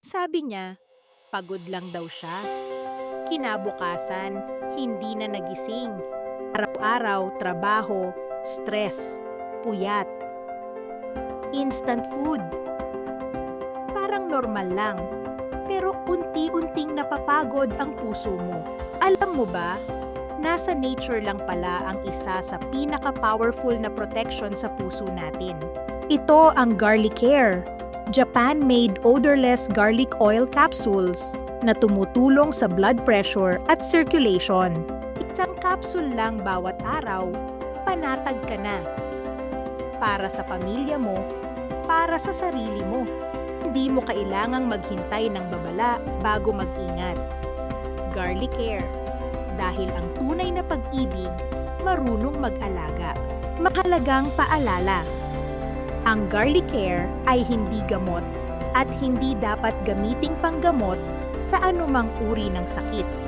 Sabi niya, pagod lang daw siya. Kinabukasan, hindi na nagising. Araw-araw, trabaho, stress, puyat. Instant food. Parang normal lang, pero unti-unting napapagod ang puso mo. Alam mo ba, nasa nature lang pala ang isa sa pinaka-powerful na protection sa puso natin. Ito ang Garlicare, Japan-made odorless garlic oil capsules na tumutulong sa blood pressure at circulation. Isang capsule lang bawat araw, panatag ka na. Para sa pamilya mo, para sa sarili mo. Hindi mo kailangang maghintay ng babala bago mag-ingat. Garlicare, dahil ang tunay na pag-ibig, marunong mag-alaga. Mahalagang paalala, ang Garlicare ay hindi gamot at hindi dapat gamiting panggamot sa anumang uri ng sakit.